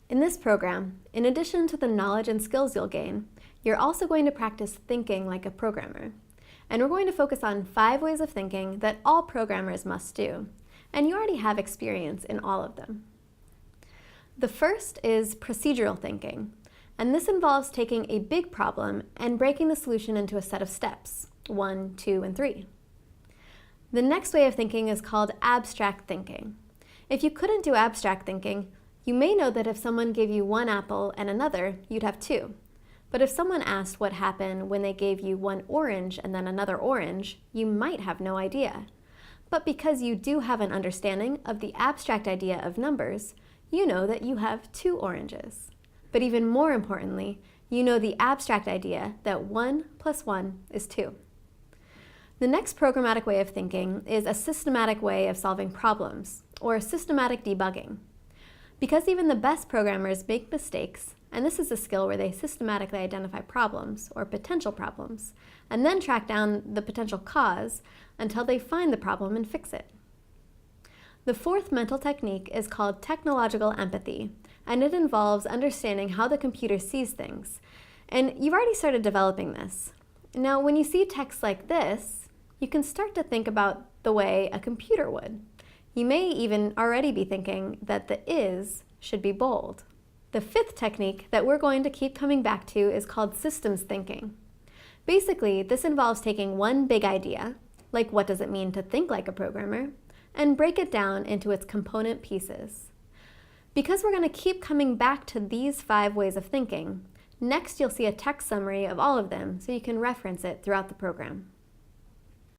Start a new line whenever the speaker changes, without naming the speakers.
In this program, in addition to the knowledge and skills you'll gain, you're also going to practice thinking like a programmer. And we're going to focus on 5 ways of thinking that all programmers must do, and you already have experience in all of them. The first is procedural thinking, and this involves taking a big problem and breaking the solution into a set of steps, 1, 2, and 3. The next way of thinking is called abstract thinking. If you couldn't do abstract thinking, you may know that if someone gave you 1 apple and another, you'd have 2. But if someone asked what happened when they gave you 1 orange and then another orange, you might have no idea. But because you do have an understanding of the abstract idea of numbers, you know that you have 2 oranges. But even more importantly, you know the abstract idea that 1 plus 1 is 2. The next programmatic way of thinking is a systematic way of solving problems, or systematic debugging. Because even the best programmers make mistakes, and this is a skill where they systematically identify problems, or potential problems, and then track down the potential cause until they find the problem and fix it. The fourth mental technique is called technological empathy, and it involves understanding how the computer sees things. And you've already started developing this. Now, when you see text like this, you can start to think about the way a computer would. You may even already be thinking that the is should be bold. The fifth technique that we're going to keep coming back to is called systems thinking. Basically, this involves taking one big idea, like what does it mean to think like a programmer, and break it down into its component pieces. Because we're going to keep coming back to these 5 ways of thinking, next you'll see a text summary of all of them so you can reference it throughout the program.